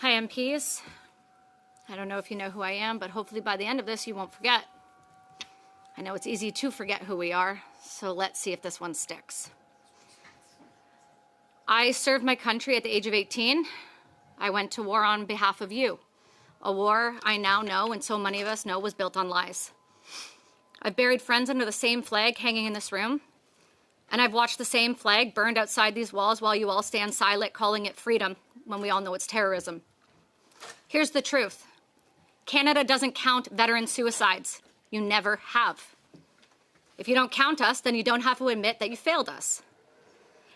Hi, MPs. I don't know if you know who I am, but hopefully by the end of this, you won't forget. I know it's easy to forget who we are, so let's see if this one sticks. I served my country at the age of 18. I went to war on behalf of you. A war I now know, and so many of us know, was built on lies. I've buried friends under the same flag hanging in this room, and I've watched the same flag burned outside these walls while you all stand silent, calling it freedom, when we all know it's terrorism. Here's the truth. Canada doesn't count veteran suicides. You never have. If you don't count us, then you don't have to admit that you failed us.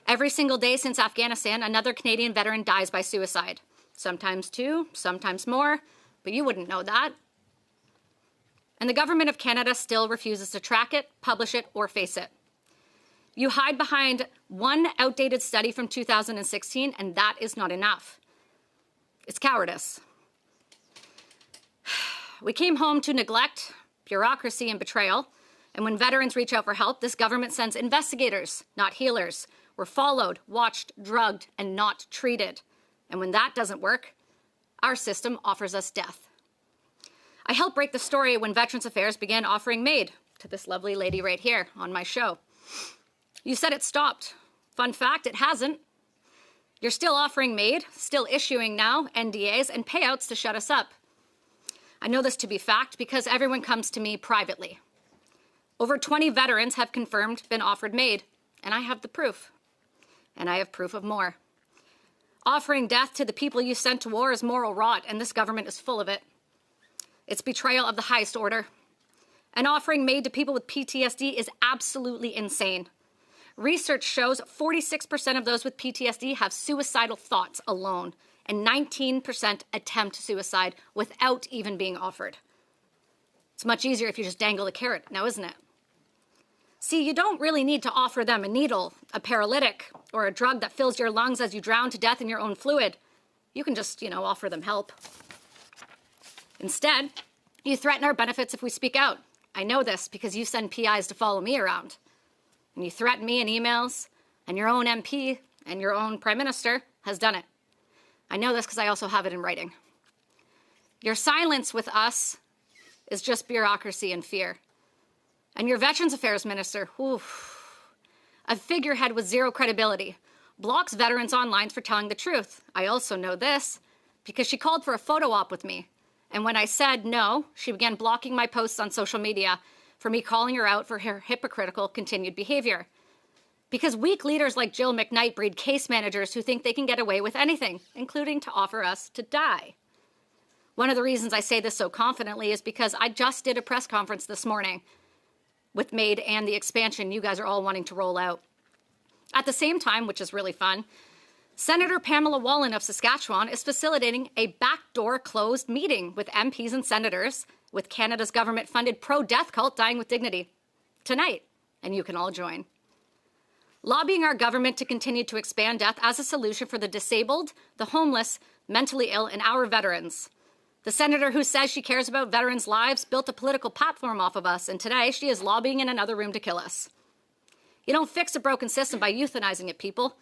Every single day since Afghanistan, another Canadian veteran dies by suicide. Sometimes two, sometimes more, but you wouldn't know that. And the government of Canada still refuses to track it, publish it, or face it. You hide behind one outdated study from 2016, and that is not enough. It's cowardice. We came home to neglect, bureaucracy, and betrayal. And when veterans reach out for help, this government sends investigators, not healers. We're followed, watched, drugged, and not treated. And when that doesn't work, our system offers us death. I helped break the story when Veterans Affairs began offering MAID to this lovely lady right here on my show. You said it stopped. Fun fact, it hasn't. You're still offering MAID, still issuing now NDAs and payouts to shut us up. I know this to be fact because everyone comes to me privately. Over 20 veterans have confirmed been offered MAID, and I have the proof. And I have proof of more. Offering death to the people you sent to war is moral rot, and this government is full of it. It's betrayal of the highest order. And offering MAID to people with PTSD is absolutely insane. Research shows 46% of those with PTSD have suicidal thoughts alone, and 19% attempt suicide without even being offered. It's much easier if you just dangle the carrot now, isn't it? See, you don't really need to offer them a needle, a paralytic, or a drug that fills your lungs as you drown to death in your own fluid. You can just, offer them help. Instead, you threaten our benefits if we speak out. I know this because you send PIs to follow me around. And you threaten me in emails, and your own MP and your own Prime Minister has done it. I know this because I also have it in writing. Your silence with us is just bureaucracy and fear. And your Veterans Affairs Minister, a figurehead with zero credibility, blocks veterans online for telling the truth. I also know this because she called for a photo op with me. And when I said no, she began blocking my posts on social media for me calling her out for her hypocritical continued behavior. Because weak leaders like Jill McKnight breed case managers who think they can get away with anything, including to offer us to die. One of the reasons I say this so confidently is because I just did a press conference this morning with MAID and the expansion you guys are all wanting to roll out. At the same time, which is really fun, Senator Pamela Wallin of Saskatchewan is facilitating a backdoor closed meeting with MPs and senators with Canada's government-funded pro-death cult Dying with Dignity tonight, and you can all join. Lobbying our government to continue to expand death as a solution for the disabled, the homeless, mentally ill, and our veterans. The senator who says she cares about veterans' lives built a political platform off of us, and today she is lobbying in another room to kill us. You don't fix a broken system by euthanizing it, people.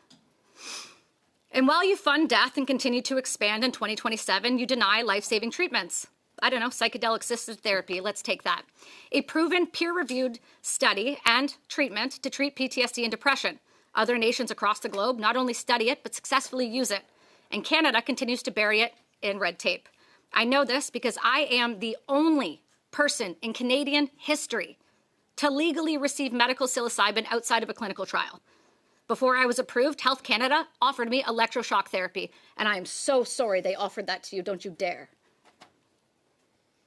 And while you fund death and continue to expand in 2027, you deny life-saving treatments. I don't know, psychedelic-assisted therapy, let's take that. A proven, peer-reviewed study and treatment to treat PTSD and depression. Other nations across the globe not only study it, but successfully use it. And Canada continues to bury it in red tape. I know this because I am the only person in Canadian history to legally receive medical psilocybin outside of a clinical trial. Before I was approved, Health Canada offered me electroshock therapy, and I am so sorry they offered that to you, don't you dare.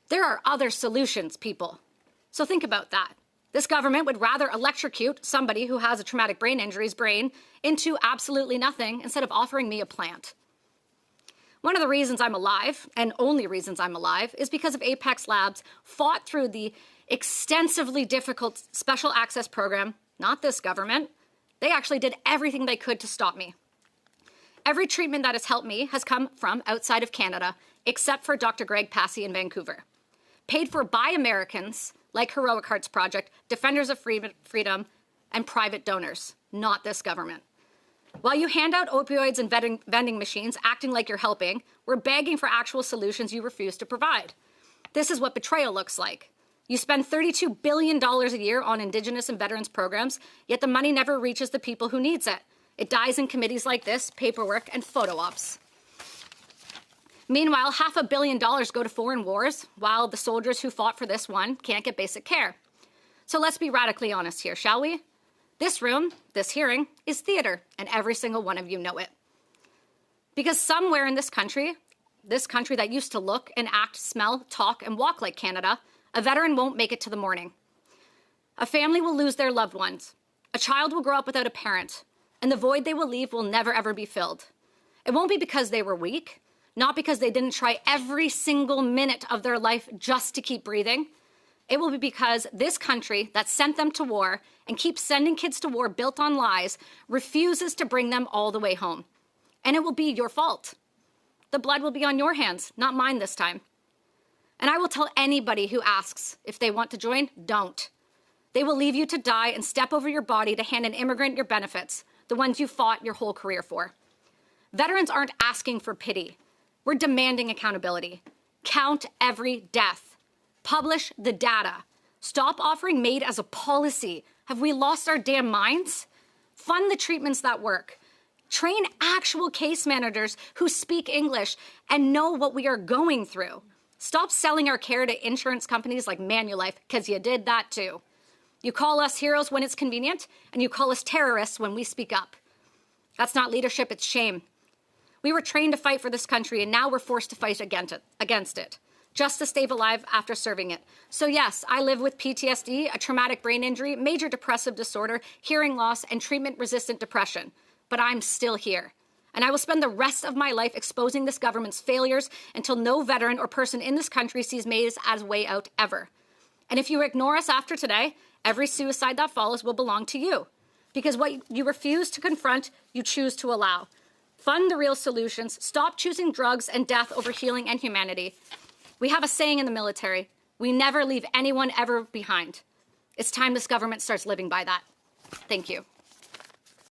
There are other solutions, people. So think about that. This government would rather electrocute somebody who has a traumatic brain injury's brain into absolutely nothing instead of offering me a plant. One of the reasons I'm alive, and only reasons I'm alive, is because of Apex Labs fought through the extensively difficult special access program, not this government. They actually did everything they could to stop me. Every treatment that has helped me has come from outside of Canada, except for Dr. Greg Passy in Vancouver. Paid for by Americans like Heroic Hearts Project, Defenders of Freedom, and private donors, not this government. While you hand out opioids and vending machines, acting like you're helping, we're begging for actual solutions you refuse to provide. This is what betrayal looks like. You spend $32 billion a year on Indigenous and veterans programs, yet the money never reaches the people who needs it. It dies in committees like this, paperwork, and photo ops. Meanwhile, $500 million go to foreign wars, while the soldiers who fought for this one can't get basic care. So let's be radically honest here, shall we? This room, this hearing, is theater, and every single one of you know it. Because somewhere in this country that used to look and act, smell, talk, and walk like Canada, a veteran won't make it to the morning. A family will lose their loved ones. A child will grow up without a parent, and the void they will leave will never, ever be filled. It won't be because they were weak, not because they didn't try every single minute of their life just to keep breathing. It will be because this country that sent them to war and keeps sending kids to war built on lies refuses to bring them all the way home. And it will be your fault. The blood will be on your hands, not mine this time. And I will tell anybody who asks if they want to join, don't. They will leave you to die and step over your body to hand an immigrant your benefits, the ones you fought your whole career for. Veterans aren't asking for pity. We're demanding accountability. Count every death. Publish the data. Stop offering MAID as a policy. Have we lost our damn minds? Fund the treatments that work. Train actual case managers who speak English and know what we are going through. Stop selling our care to insurance companies like Manulife, because you did that too. You call us heroes when it's convenient, and you call us terrorists when we speak up. That's not leadership, it's shame. We were trained to fight for this country, and now we're forced to fight against it, just to stay alive after serving it. So yes, I live with PTSD, a traumatic brain injury, major depressive disorder, hearing loss, and treatment-resistant depression. But I'm still here. And I will spend the rest of my life exposing this government's failures until no veteran or person in this country sees MAID as a way out ever. And if you ignore us after today, every suicide that follows will belong to you. Because what you refuse to confront, you choose to allow. Fund the real solutions. Stop choosing drugs and death over healing and humanity. We have a saying in the military, we never leave anyone ever behind. It's time this government starts living by that. Thank you.